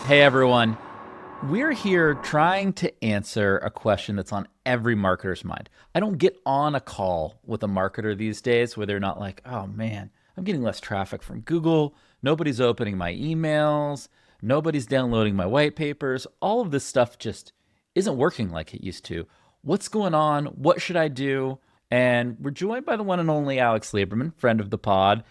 Hey everyone, we're here trying to answer a question that's on every marketer's mind. I don't get on a call with a marketer these days where they're not like, oh man, I'm getting less traffic from Google, nobody's opening my emails, nobody's downloading my white papers, all of this stuff just isn't working like it used to. What's going on? What should I do? And we're joined by the one and only Alex Lieberman, friend of the pod,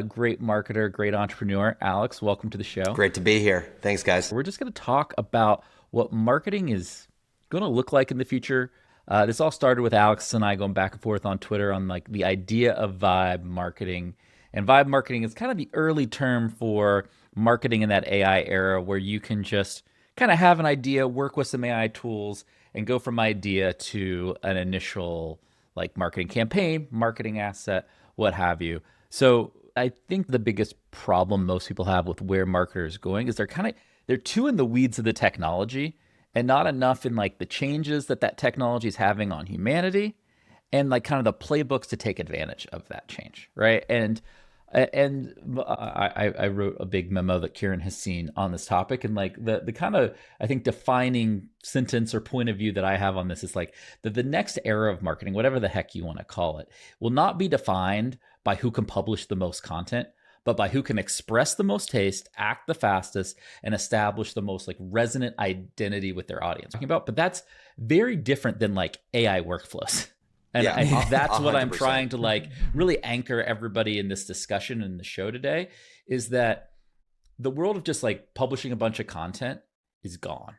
great marketer, great entrepreneur. Alex, welcome to the show. Great to be here. Thanks, guys. We're just going to talk about what marketing is going to look like in the future. This all started with Alex and I going back and forth on Twitter on like the idea of vibe marketing. And vibe marketing is kind of the early term for marketing in that AI era where you can just kind of have an idea, work with some AI tools, and go from idea to an initial like marketing campaign, marketing asset, what have you. So I think the biggest problem most people have with where marketers are going is they're too in the weeds of the technology and not enough in like the changes that technology is having on humanity and like kind of the playbooks to take advantage of that change, right? And I wrote a big memo that Kieran has seen on this topic, and like the kind of I think defining sentence or point of view that I have on this is like the next era of marketing, whatever the heck you want to call it, will not be defined by who can publish the most content, but by who can express the most taste, act the fastest, and establish the most like resonant identity with their audience. But that's very different than like AI workflows. And Yeah, I think that's what I'm 100%. trying to like really anchor everybody in this discussion in the show today is that the world of just like publishing a bunch of content is gone.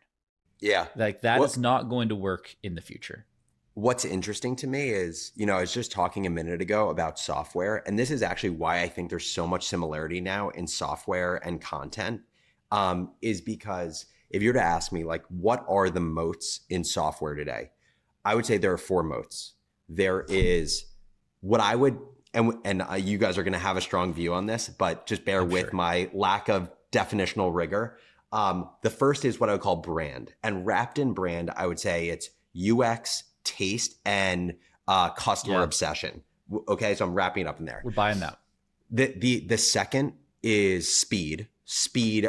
Yeah. Like that Well, is not going to work in the future. what's interesting to me is, I was just talking a minute ago about software, and this is actually why I think there's so much similarity now in software and content, is because if you were to ask me, like, what are the moats in software today? I would say there are four moats. There is what I would, and you guys are going to have a strong view on this, but just bear I'm with sure. my lack of definitional rigor. The first is what I would call brand, and wrapped in brand, I would say it's UX, taste, and customer Yeah. obsession. Okay, so I'm wrapping it up in there. We're buying that. The second is speed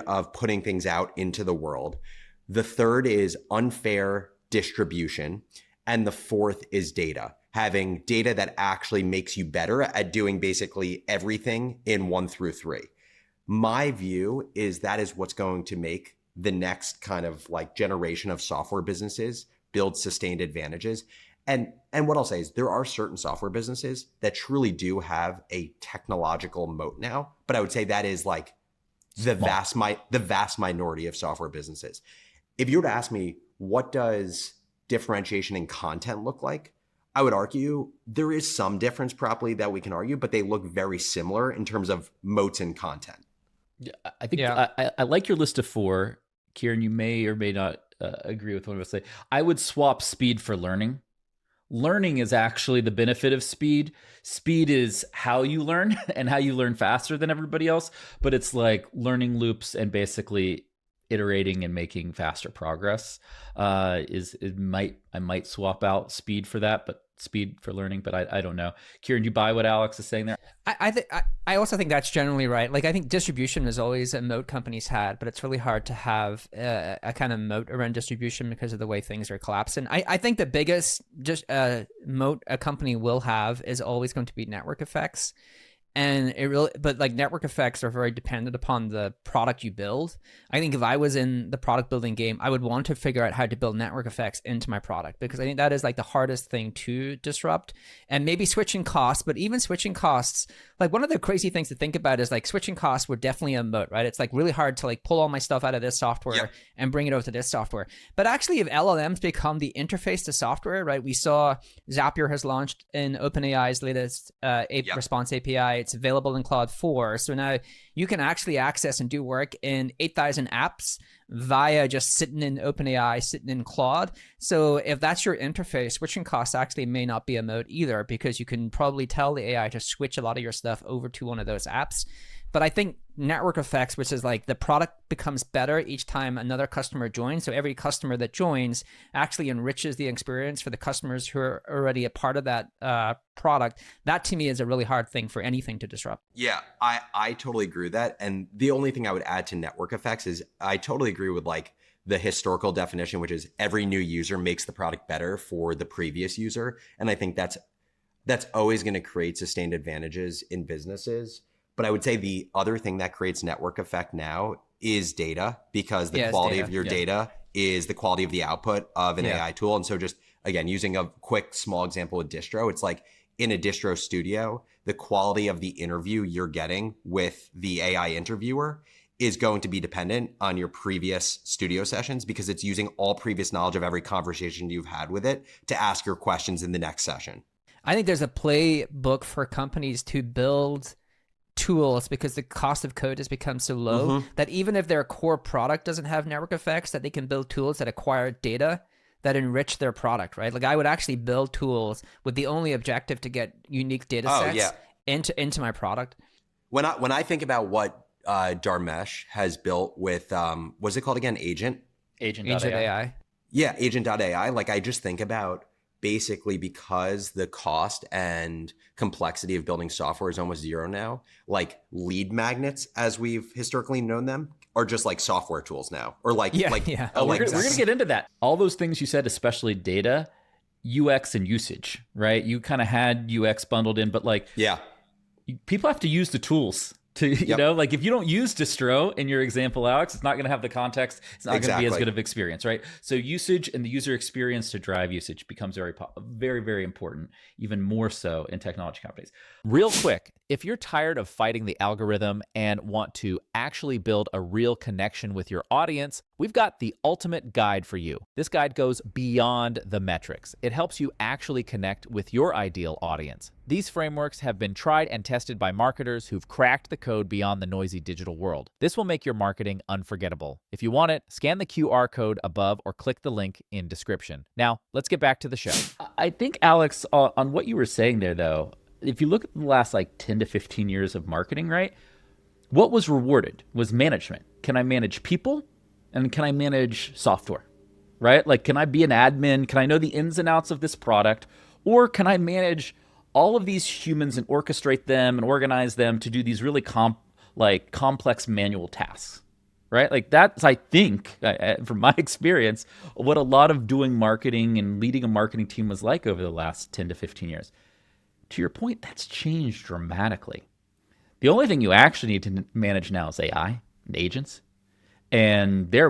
of putting things out into the world. The third is unfair distribution, and the fourth is data. Having data that actually makes you better at doing basically everything in 1 through 3. My view is that is what's going to make the next kind of like generation of software businesses build sustained advantages. And what I'll say is there are certain software businesses that truly do have a technological moat now, but I would say that is like the vast minority of software businesses. If you were to ask me, what does differentiation in content look like? I would argue there is some difference probably that we can argue, but they look very similar in terms of moats in content. Yeah, I think Yeah. I like your list of four. Kieran, you may or may not agree with what I'm going to say. I would swap speed for learning. Learning is actually the benefit of speed. Speed is how you learn and how you learn faster than everybody else, but it's like learning loops and basically iterating and making faster progress. I might swap out speed for that, but speed for learning, but I don't know. Kieran, do you buy what Alex is saying there? I also think that's generally right. Like I think distribution is always a moat companies had, but it's really hard to have a kind of moat around distribution because of the way things are collapsing. I think the biggest moat a company will have is always going to be network effects. And but like network effects are very dependent upon the product you build. I think if I was in the product building game, I would want to figure out how to build network effects into my product because I think that is like the hardest thing to disrupt. And maybe switching costs, but even switching costs, like one of the crazy things to think about is like switching costs were definitely a moat, right? It's like really hard to like pull all my stuff out of this software and bring it over to this software. But actually if LLMs become the interface to software, right? We saw Zapier has launched in OpenAI's latest response API. It's available in Claude 4. So now you can actually access and do work in 8,000 apps via just sitting in OpenAI, sitting in Claude. So if that's your interface, switching costs actually may not be a moat either because you can probably tell the AI to switch a lot of your stuff over to one of those apps. But I think network effects, which is like the product becomes better each time another customer joins. So every customer that joins actually enriches the experience for the customers who are already a part of that product. That to me is a really hard thing for anything to disrupt. Yeah, I totally agree with that. And the only thing I would add to network effects is I totally agree with like the historical definition, which is every new user makes the product better for the previous user. And I think that's always going to create sustained advantages in businesses. But I would say the other thing that creates network effect now is data, because the quality of your data is the quality of the output of an AI tool. And so just, again, using a quick small example with distro, it's like in a distro studio, the quality of the interview you're getting with the AI interviewer is going to be dependent on your previous studio sessions, because it's using all previous knowledge of every conversation you've had with it to ask your questions in the next session. I think there's a playbook for companies to build tools, because the cost of code has become so low that even if their core product doesn't have network effects, that they can build tools that acquire data that enrich their product, right? Like I would actually build tools with the only objective to get unique data sets into my product. When I think about what Dharmesh has built with, what's it called again? Agent.ai. Yeah, Agent.ai. Like I just think about basically, because the cost and complexity of building software is almost zero now, like lead magnets, as we've historically known them, are just like software tools now. Or like, we're going to get into that. All those things you said, especially data, UX and usage, right? You kind of had UX bundled in, but like, people have to use the tools to, you know, like if you don't use distro in your example, Alex, it's not going to have the context. It's not going to be as good of experience, right? So usage and the user experience to drive usage becomes very, very important, even more so in technology companies. Real quick, if you're tired of fighting the algorithm and want to actually build a real connection with your audience, we've got the ultimate guide for you. This guide goes beyond the metrics. It helps you actually connect with your ideal audience. These frameworks have been tried and tested by marketers who've cracked the code beyond the noisy digital world. This will make your marketing unforgettable. If you want it, scan the QR code above or click the link in description. Now, let's get back to the show. I think, Alex, on what you were saying there, though, if you look at the last like 10 to 15 years of marketing, right? What was rewarded was management. Can I manage people? And can I manage software, right? Like, can I be an admin? Can I know the ins and outs of this product? Or can I manage all of these humans and orchestrate them and organize them to do these really complex manual tasks, right? Like that's, I think, from my experience, what a lot of doing marketing and leading a marketing team was like over the last 10 to 15 years. To your point, that's changed dramatically. The only thing you actually need to manage now is AI and agents. And they're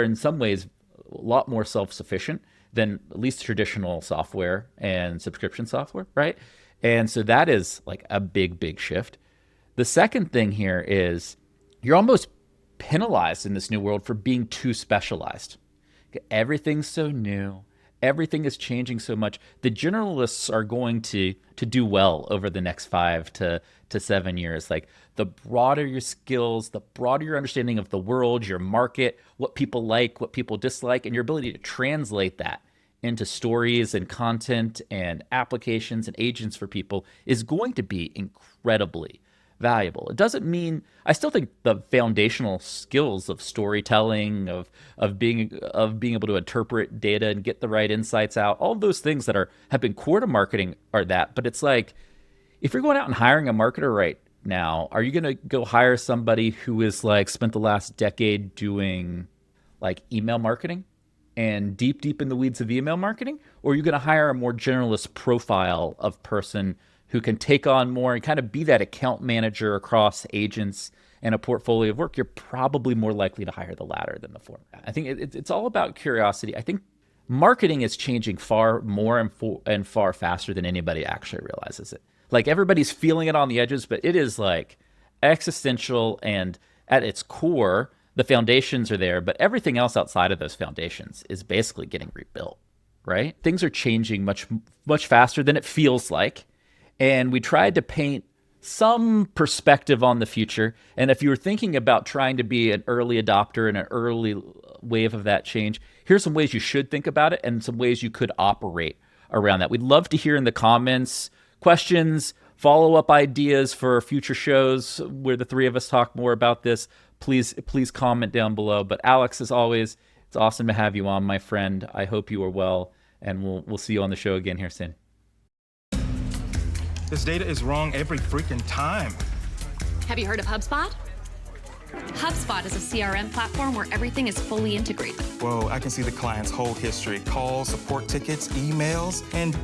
in some ways a lot more self-sufficient than at least traditional software and subscription software, right? And so that is like a big, big shift. The second thing here is you're almost penalized in this new world for being too specialized. Everything's so new. Everything is changing so much. The generalists are going to do well over the next 5 to 7 years. Like the broader your skills, the broader your understanding of the world, your market, what people like, what people dislike, and your ability to translate that into stories and content and applications and agents for people is going to be incredibly valuable. It doesn't mean, I still think the foundational skills of storytelling, of being able to interpret data and get the right insights out, all of those things that have been core to marketing are that. But it's like, if you're going out and hiring a marketer right now, are you going to go hire somebody who is like spent the last decade doing like email marketing and deep in the weeds of email marketing? Or are you going to hire a more generalist profile of person who can take on more and kind of be that account manager across agents and a portfolio of work? You're probably more likely to hire the latter than the former. I think it's all about curiosity. I think marketing is changing far more and far faster than anybody actually realizes it. Like everybody's feeling it on the edges, but it is like existential, and at its core, the foundations are there, but everything else outside of those foundations is basically getting rebuilt, right? Things are changing much, much faster than it feels like. And we tried to paint some perspective on the future. And if you were thinking about trying to be an early adopter and an early wave of that change, here's some ways you should think about it and some ways you could operate around that. We'd love to hear in the comments questions, follow-up ideas for future shows where the three of us talk more about this, please comment down below. But Alex, as always, it's awesome to have you on, my friend. I hope you are well, and we'll see you on the show again here soon. This data is wrong every freaking time. Have you heard of HubSpot? HubSpot is a CRM platform where everything is fully integrated. Whoa, I can see the client's whole history, calls, support tickets, emails, and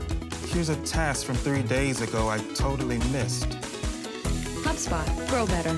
here's a task from 3 days ago I totally missed. HubSpot. Grow better.